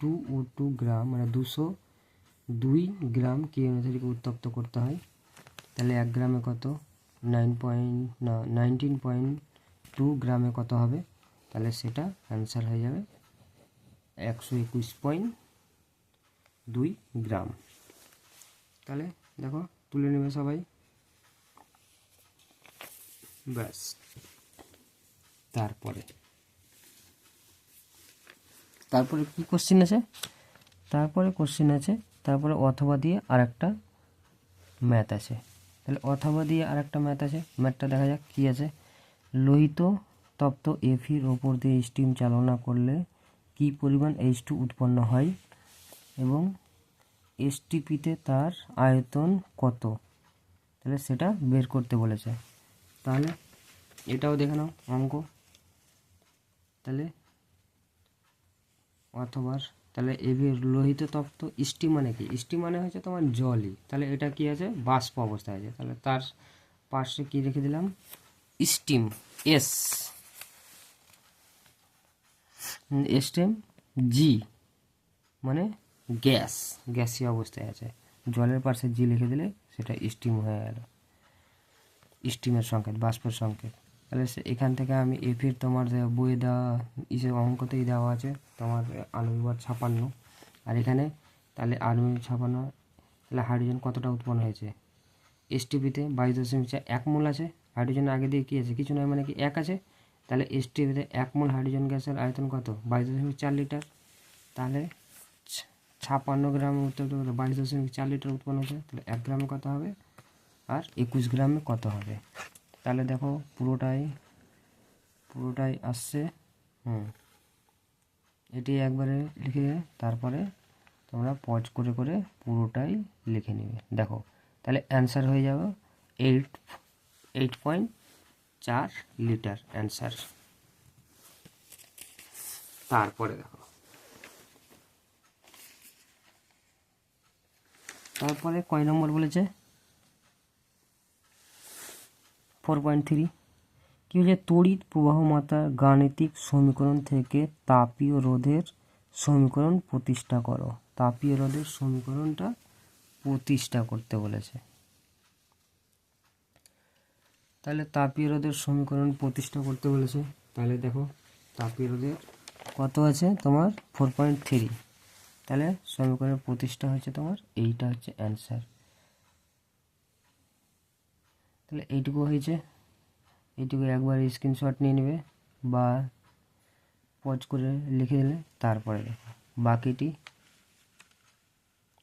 2O2 গ্রাম মানে 202 গ্রাম KNO3কে উত্তপ্ত করতে হয়। তাহলে 1 গ্রামে কত, 19.2 গ্রামে কত হবে, তাহলে সেটা অ্যান্সার হয়ে যাবে 121.2 গ্রাম। তাহলে দেখো তুলে নেবে সবাই, ব্যাস। তারপরে কি কোশ্চেন আছে, তারপরে অথবা দিয়ে আর একটা ম্যাথ আছে। তাহলে অথবা দিয়ে আর একটা ম্যাথ আছে, ম্যাথটা দেখা যাক কি আছে। লোহিত তপ্ত এফির ওপর দিয়ে স্টিম চালনা করলে কি পরিমাণ H2 উৎপন্ন হয় এবং এসটিপিতে তার আয়তন কত, তাহলে সেটা বের করতে বলেছে। তাহলে এটাও দেখে নাও অঙ্ক। তাহলে অথবা তাহলে এভি লোহিত তপ্ত স্টিম মানে কি, স্টিম মানে হচ্ছে তোমার জলই, তাহলে এটা কি আছে বাষ্প অবস্থায় আছে, তাহলে তার পাশে কি রেখে দিলাম স্টিম, স্টিম জি মানে গ্যাসীয় অবস্থায় আছে, জলের পাশে জি লিখে দিলে সেটা স্টিম হয়ে গেল, স্টিমের সংকেত, বাষ্পের সংকেত। তাহলে এখান থেকে আমি এফির তোমার বইয়ে দেওয়া অঙ্কতেই দেওয়া আছে তোমার আণবিক 56, আর এখানে তাহলে আণবিক 56, তাহলে হাইড্রোজেন কতটা উৎপন্ন হয়েছে, এসটিপিতে 22.1 মোল আছে। হাইড্রোজেন আগে দিয়ে কী আছে, কিছু নয় মানে কি 1 আছে, তাহলে এসটিপিতে 1 মোল হাইড্রোজেন গ্যাসের আয়তন কত, 22.4 লিটার। তাহলে 56 গ্রাম উৎপন্ন 22.4 লিটার উৎপন্ন হচ্ছে, তাহলে 1 গ্রামে কত হবে আর 21 গ্রামে কত হবে। তাহলে দেখো পুরোটাই আসছে। এটি একবারে লিখে দেবে, তারপরে তোমরা পজ করে করে পুরোটাই লিখে নেবে। দেখো তাহলে অ্যান্সার হয়ে যাবে 8.4 লিটার অ্যান্সার। তারপরে দেখো তারপরে কয় নম্বর বলেছে 4.3 কি হচ্ছে, তড়িৎ প্রবাহমাত্রার গাণিতিক সমীকরণ থেকে তাপীয় রোধের সমীকরণ প্রতিষ্ঠা করো। তাপীয় রোধের সমীকরণটা প্রতিষ্ঠা করতে বলেছে। তাহলে তাপীয় রোধের সমীকরণ প্রতিষ্ঠা করতে বলেছে। তাহলে দেখো তাপীয় রোধের কত আছে তোমার 4.3, তাহলে সমীকরণের প্রতিষ্ঠা হচ্ছে তোমার এইটা হচ্ছে অ্যান্সার। তাহলে এইটুকু হয়েছে, এইটুকু একবার স্ক্রিনশট নিয়ে নেবে বা পজ করে লিখে দিলে, তারপরে দেখো বাকিটি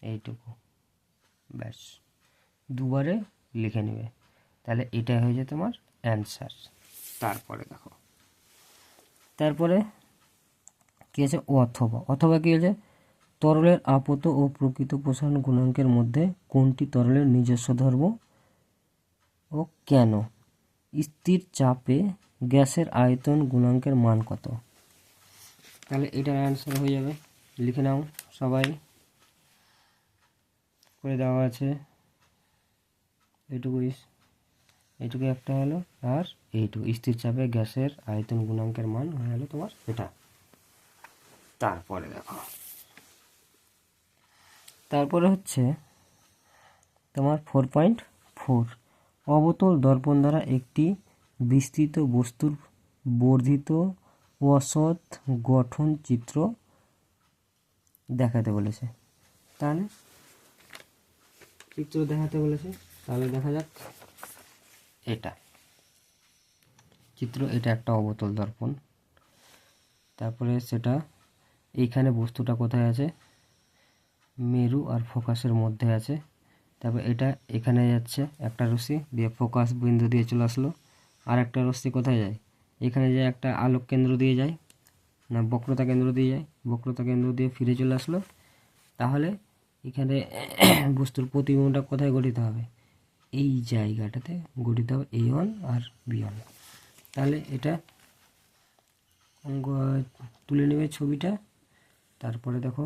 এইটুকু ব্যাস দুবারে লিখে নেবে, তাহলে এটা হয়ে যায় তোমার অ্যান্সার। তারপরে দেখো তারপরে কী আছে অথবা কী আছে, তরলের আপত ও প্রকৃত প্রসারণ গুণাঙ্কের মধ্যে কোনটি তরলের নিজস্ব ধর্ম ও কেন, স্থির চাপে গ্যাসের আয়তন গুণাঙ্কের মান কত। তাহলে এটার অ্যান্সার হয়ে যাবে, লিখে নাও সবাই, করে দেওয়া আছে। এইটুকু একটা হলো, আর এইটুকু স্থির চাপে গ্যাসের আয়তন গুণাঙ্কের মান হয়ে গেল তোমার এটা। তারপরে দেখো তারপরে হচ্ছে তোমার 4.4 অবতল দর্পণ দ্বারা একটি বিস্তৃত বস্তুর বর্ধিত অসৎ গঠন চিত্র দেখাতে বলেছে। তাহলে চিত্র দেখাতে বলেছে, তাহলে দেখা যাক এটা চিত্র, এটা একটা অবতল দর্পণ। তারপরে সেটা এইখানে বস্তুটা কোথায় আছে, মেরু আর ফোকাসের মধ্যে আছে। তারপর এটা এখানে যাচ্ছে একটা রশ্মি দিয়ে ফোকাস বিন্দু দিয়ে চলে আসলো, আর একটা রশ্মি কোথায় যায়, এখানে যে একটা আলোক কেন্দ্র দিয়ে যায় না বক্রতা কেন্দ্র দিয়ে যায়, বক্রতা কেন্দ্র দিয়ে ফিরে চলে আসলো। তাহলে এখানে বস্তুর প্রতিবিম্বটা কোথায় গঠিত হবে, এই জায়গাটাতে গঠিত হবে A1 আর B1। তাহলে এটা অঙ্ক তুলে নেবে ছবিটা, তারপরে দেখো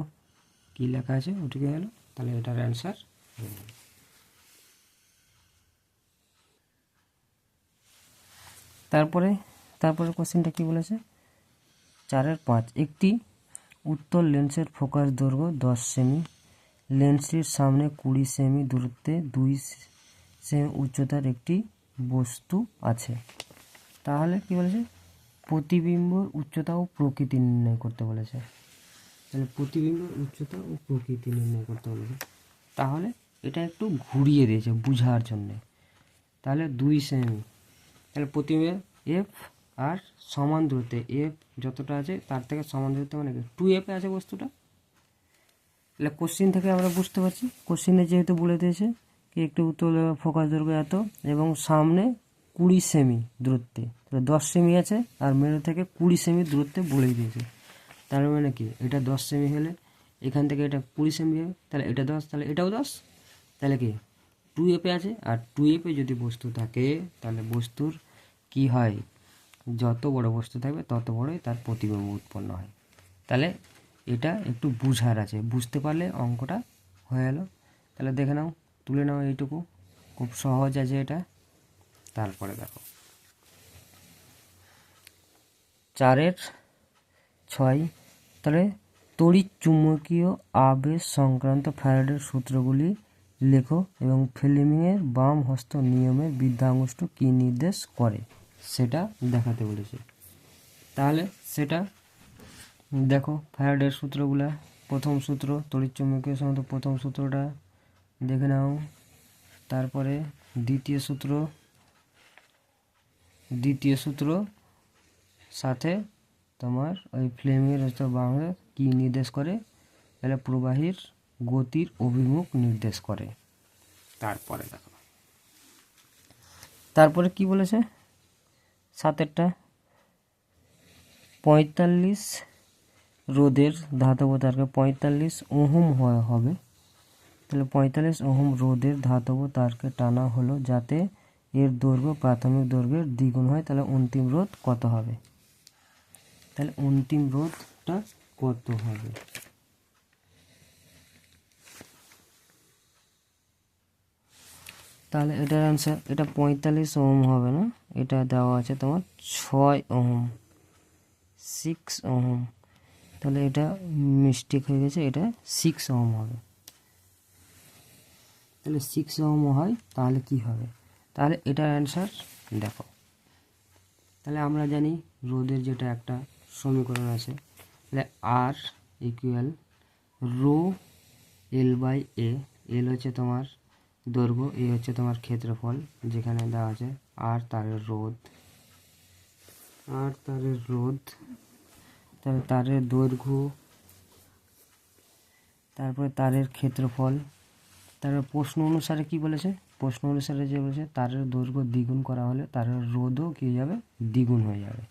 কি লেখা আছে ওটুকু হলো, তাহলে এটার অ্যান্সার। তারপরে কোশ্চেনটা কি বলেছে 4.5 একটি উত্তল লেন্সের ফোকাস দৈর্ঘ্য 10 সেমি, লেন্সটির সামনে 20 সেমি দূরত্বে 2 সেমি উচ্চতার একটি বস্তু আছে। তাহলে কি বলেছে প্রতিবিম্বর উচ্চতা ও প্রকৃতি নির্ণয় করতে বলেছে। তাহলে প্রতিবিম্বর উচ্চতা ও প্রকৃতি নির্ণয় করতে বলেছে, তাহলে এটা একটু ঘুরিয়ে দিয়েছে বোঝার জন্যে। তাহলে 2 সেমি, তাহলে প্রতিবিম্বের এফ আর সমান দূরত্বে এফ যতটা আছে তার থেকে সমান দূরত্বে মানে কি 2f এ আছে বস্তুটা। তাহলে কোশ্চিন থেকে আমরা বুঝতে পারছি, কোশ্চিনে যেহেতু বলে দিয়েছে কি একটি উত্তল ফোকাস দৈর্ঘ্য এত এবং সামনে 20 সেমি দূরত্বে, তাহলে 10 সেমি আছে আর মেরু থেকে 20 সেমি দূরত্বে বলেই দিয়েছে। তার মানে কি এটা 10 সেমি হলে এখান থেকে এটা 20 সেমি হবে, তাহলে এটা 10, তাহলে এটাও 10, তাহলে কি 2f এ আছে। আর 2f এ যদি বস্তু থাকে তাহলে বস্তুর কি হয়, যত বড় বস্তু থাকবে তত বড়ই তার প্রতিবিম্ব উৎপন্ন হয়। তাহলে এটা একটু বুঝার আছে, বুঝতে পারলে অঙ্কটা হয়ে গেল। তাহলে দেখে নাও, তুলে নাও, এইটুকু খুব সহজ আছে এটা। তারপরে দেখো 4-6, তাহলে তড়িৎ চুম্বকীয় আবেশ সংক্রান্ত ফ্যারাডের সূত্রগুলি লেখো এবং ফ্লেমিংয়ের বাম হস্ত নিয়মের বৃদ্ধাঙ্গুষ্ঠ কী নির্দেশ করে সেটা দেখাতে বলেছে। তাহলে সেটা দেখো, ফ্যারাডের সূত্রগুলা, প্রথম সূত্র তড়িৎ চুম্বকীয় সংক্রান্ত প্রথম সূত্রটা দেখে নাও। তারপরে দ্বিতীয় সূত্র সাথে তোমার ওই ফ্লেমিংয়ের বাম কি নির্দেশ করে, তাহলে প্রবাহীর গতির অভিমুখ নির্দেশ করে। তারপরে দেখো তারপরে কি বলেছে 7-টা 45 রোধের ধাতব তারকে 45 ওহম হবে, তাহলে 45 ওহম রোধের ধাতব তারকে টানা হলো যাতে এর দৈর্ঘ্য প্রাথমিক দৈর্ঘ্যের দ্বিগুণ হয়। তাহলে অন্তিম রোধ কত হবে, তাহলে অন্তিম রোধটা কত হবে, তাহলে এটার অ্যান্সার এটা 45 ওহম হবে না, এটা দেওয়া আছে তোমার 6 ওহম, 6 ওহম, তাহলে এটা মিস্টেক হয়ে গেছে, এটা 6 ওহম হবে। তাহলে 6 ওহম হয়, তাহলে কি হবে, তাহলে এটার অ্যান্সার দেখো। তাহলে আমরা জানি রোধের যেটা একটা সমীকরণ আছে, তাহলে আর ইকুয়াল রো এল বাই এ, এল হচ্ছে তোমার দৈর্ঘ্য, এ হচ্ছে তোমার ক্ষেত্রফল, যেখানে দেওয়া আছে আর তারের রোধ, তাহলে তারের দৈর্ঘ্য, তারপরে তারের ক্ষেত্রফল। তারপর প্রশ্ন অনুসারে কি বলেছে, প্রশ্ন অনুসারে যে বলেছে তারের দৈর্ঘ্য দ্বিগুণ করা হলে তারের রোধও কী হয়ে যাবে, দ্বিগুণ হয়ে যাবে।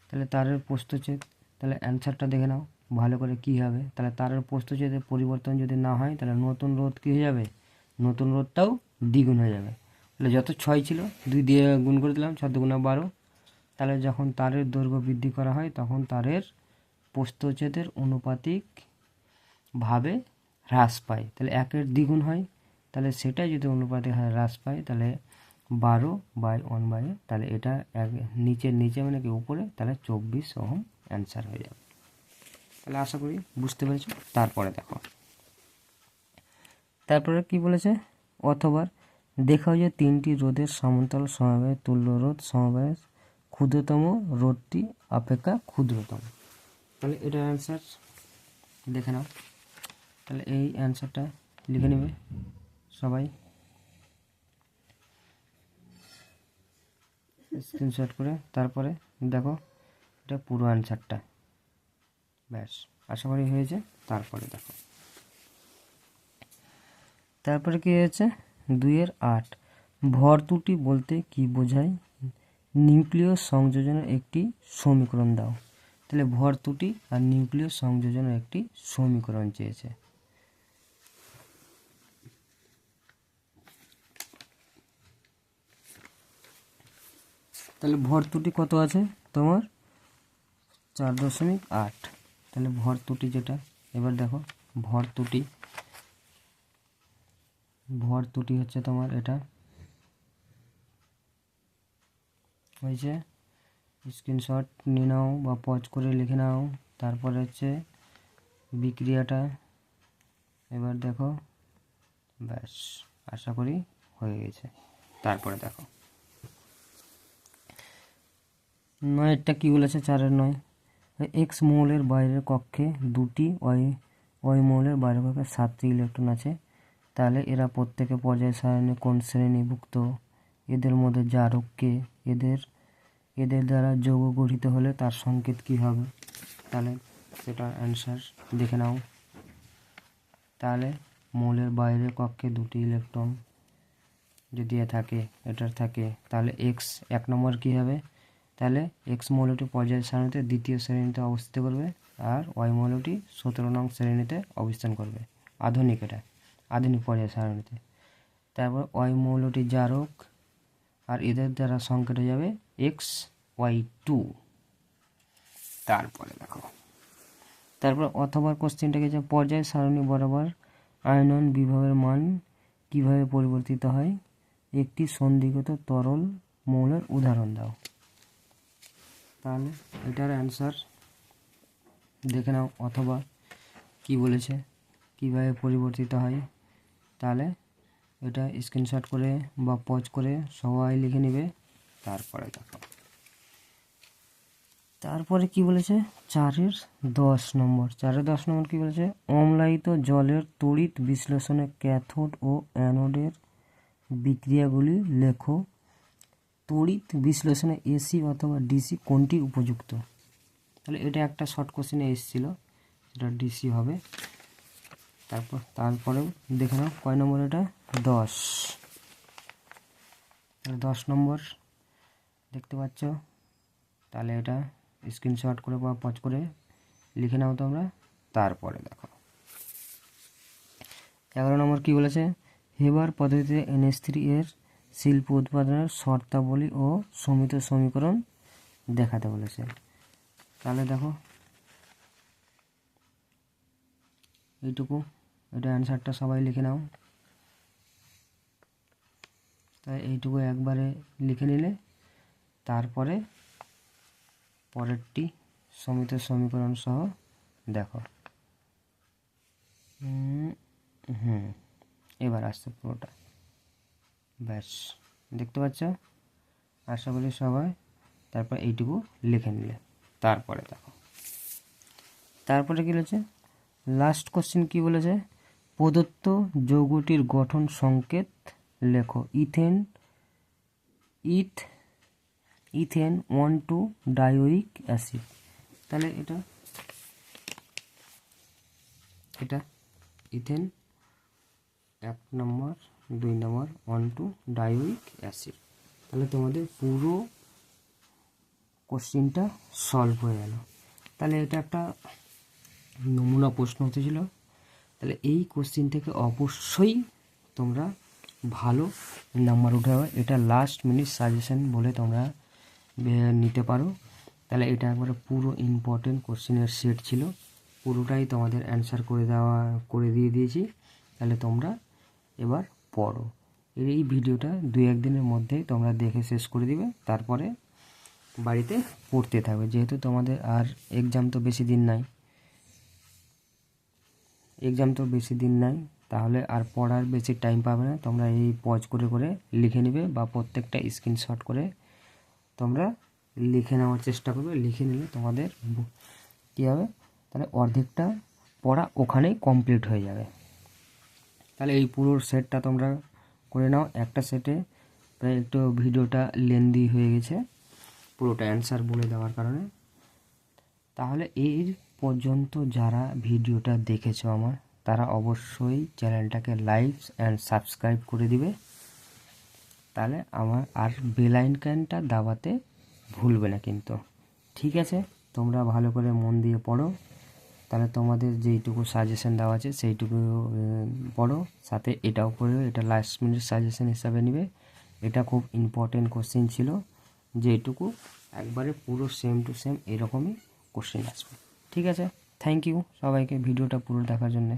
তাহলে তারের প্রস্থচ্ছেদ, তাহলে অ্যান্সারটা দেখে নাও ভালো করে কি হবে। তাহলে তারের প্রস্থচ্ছেদের পরিবর্তন যদি না হয় তাহলে নতুন রোধ কী হয়ে যাবে, নতুন রোধটাও দ্বিগুণ হয়ে যাবে। তাহলে যত 6 ছিল 2 দিয়ে গুণ করে দিলাম, 6 × 12। তাহলে যখন তারের দৈর্ঘ্য বৃদ্ধি করা হয় তখন তারের প্রস্থচ্ছেদের অনুপাতিকভাবে হ্রাস পায়, তাহলে 1-এর দ্বিগুণ হয়, তাহলে সেটাই যদি অনুপাতিক হারে হ্রাস পায় তাহলে 12/1/, তাহলে এটা নিচে মানে কি উপরে, তাহলে 24 ওহম অ্যান্সার হয়ে যাবে। তাহলে আশা করি বুঝতে পেরেছো। তারপরে দেখো, তারপরে কি বলেছে, অথবা দেখাও যে 3টি রোধের সমান্তরাল সমবায়ে তুল্য রোধ সমবায়ে ক্ষুদ্রতম রোধটি অপেক্ষা ক্ষুদ্রতম। তাহলে এটার অ্যান্সার দেখে নাও। তাহলে এই অ্যান্সারটা লিখে নেবে সবাই, স্ক্রিনশট করে। তারপরে দেখো এটা পুরো অ্যান্সারটা, ব্যাস আশা করি হয়েছে। তারপরে দেখো, তারপরে কি হয়েছে 2-8, ভর ত্রুটি বলতে কি বোঝায়, নিউক্লিয় সংযোজনের একটি সমীকরণ দাও। তাহলে ভর ত্রুটি আর নিউক্লিয় সংযোজনের একটি সমীকরণ চেয়েছে। তাহলে ভর ত্রুটি কত আছে তোমার 4.8, তাহলে ভর ত্রুটি যেটা, এবার দেখো ভর ত্রুটি হচ্ছে তোমার এটা হয়েছে, স্ক্রিনশট নিয়ে নাও বা পজ করে লিখে নাও। তারপরে হচ্ছে বিক্রিয়াটা, এবার দেখো ব্যাস আশা করি হয়ে গেছে। তারপরে দেখো 9-টা কি বলেছে, 4-9, এক্স মৌলের বাইরের কক্ষে 2টি ওয়াই মৌলের বাইরের কক্ষে 7টি ইলেকট্রন আছে, তাহলে এরা প্রত্যেকে পর্যায় সারণী কোন শ্রেণীভুক্ত, এদের মধ্যে জারক কে, এদের দ্বারা যৌগ গঠিত হলে তার সংকেত কী হবে, তাহলে সেটার অ্যান্সার দেখে নাও। তাহলে মৌলের বাইরে কক্ষে 2টি ইলেকট্রন যদি থাকে, এটার থাকে, তাহলে এক্স 1 নম্বর কী হবে, তাহলে এক্স মৌলটি পর্যায় সারণীতে 2য় শ্রেণীতে অবস্থিত করবে, আর ওয়াই মৌলটি 17 নং শ্রেণীতে অবস্থান করবে, আধুনিক পর্যায় সারণীতে। তারপর ওয়াই মৌলটি জারক, আর এদের দ্বারা সংকেত হয়ে যাবে XY2। তারপরে দেখো, তারপর অথবা কোশ্চেনটাকে যে পর্যায় সারণী বরাবর আয়নন বিভবের মান কিভাবে পরিবর্তিত হয়, একটি সন্ধিগত তরল মৌলের উদাহরণ দাও। তাহলে এটার অ্যান্সার দেখে নাও, অথবা কি বলেছে কিভাবে পরিবর্তিত হয়। তাহলে এটা স্ক্রিনশট করে বা পজ করে সবাই লিখে নেবে। তারপরে দেখো, তারপরে কি বলেছে 4-10 নম্বর কি বলেছে, অম্লায়িত জলের তড়িৎ বিশ্লেষণে ক্যাথোড ও অ্যানোডের বিক্রিয়াগুলি লেখো। তড়িৎ বিশ্লেষণে এসি অথবা ডিসি কোনটি উপযুক্ত? তাহলে এটা একটা শর্ট কোশ্চেনে এসেছিল, এটা ডিসি হবে। তারপরেও দেখে নাও কয় নম্বর, এটা 10। 10 নম্বর দেখতে পাচ্ছ, তাহলে এটা স্ক্রিনশট করে বা পজ করে লিখে নাও তোমরা। তারপরে দেখো 11 নম্বর কি বলেছে, হেবার পদ্ধতিতে NH3 এর শিল্প উৎপাদনের শর্তাবলী ও সমিত সমীকরণ দেখাতে বলেছে। তাহলে দেখো এইটুকু, এটা অ্যান্সারটা সবাই লিখে নাও। তাই এইটুকু একবারে লিখে নিলে তারপরে পরেরটি সমিত সমীকরণ সহ দেখো। এবার আসছে পুরোটা, ব্যাস দেখতে পাচ্ছ, আশা করি সবাই তারপর এইটুকু লিখে নিলে। তারপরে দেখো, তারপরে কি বলেছে, লাস্ট কোশ্চেন কি বলেছে, প্রদত্ত যৌগটির গঠন সংকেত লেখো। Ethane 1,2 dioic acid. তাহলে এটা ইথেন 1 নম্বর, 2 নম্বর 1,2 ডাইওয়িক অ্যাসিড। তাহলে তোমাদের পুরো কোশ্চেনটা সলভ হয়ে গেল। তাহলে এটা একটা নমুনা প্রশ্ন হতেছিল। তাহলে এই কোশ্চেন থেকে অবশ্যই তোমরা ভালো নাম্বার উঠাবে। এটা লাস্ট মিনিট সাজেশন বলে তোমরা নিতে পারো। তাহলে এটা একবারে পুরো ইম্পর্টেন্ট কোশ্চেনের সেট ছিল, পুরোটাই তোমাদের অ্যান্সার করে দিয়ে দিয়েছি। তাহলে তোমরা এবার পড়ো। এই ভিডিওটা 2-1 দিনের মধ্যেই তোমরা দেখে শেষ করে দিবে, তারপরে বাড়িতে পড়তে থাকবে। যেহেতু তোমাদের আর এক্সাম তো বেশি দিন নাই, তাহলে আর পড়ার বেশি টাইম পাবে না। তোমরা এই পজ করে করে লিখে নেবে, বা প্রত্যেকটা স্ক্রিনশট করে তোমরা লিখে নেওয়ার চেষ্টা করবে। লিখে নিলে তোমাদের কী হবে, তাহলে অর্ধেকটা পড়া ওখানেই কমপ্লিট হয়ে যাবে। তাহলে এই পুরো সেটটা তোমরা করে নাও। একটা সেটে প্রায় একটু ভিডিওটা লেন্দি হয়ে গেছে পুরোটা অ্যান্সার বলে দেওয়ার কারণে। তাহলে এর পর্যন্ত যারা ভিডিওটা দেখেছো আমার, তারা অবশ্যই চ্যানেলটাকে লাইক অ্যান্ড সাবস্ক্রাইব করে দিবে। তাহলে আমার আর বেল আইকনটা দাবাতে ভুলবে না কিন্তু, ঠিক আছে? তোমরা ভালো করে মন দিয়ে পড়ো। তাহলে তোমাদের যেইটুকু সাজেশন দেওয়া আছে সেইটুকু পড়ো, সাথে এটাও পড়ো। এটা লাস্ট মিনিট সাজেশন হিসাবে নেবে। এটা খুব ইম্পর্টেন্ট কোশ্চেন ছিল, যেটুকু একবারে পুরো সেম টু সেম এরকমই কোশ্চেন আসবে, ঠিক আছে? থ্যাংক ইউ সবাইকে ভিডিওটা পুরো দেখার জন্যে।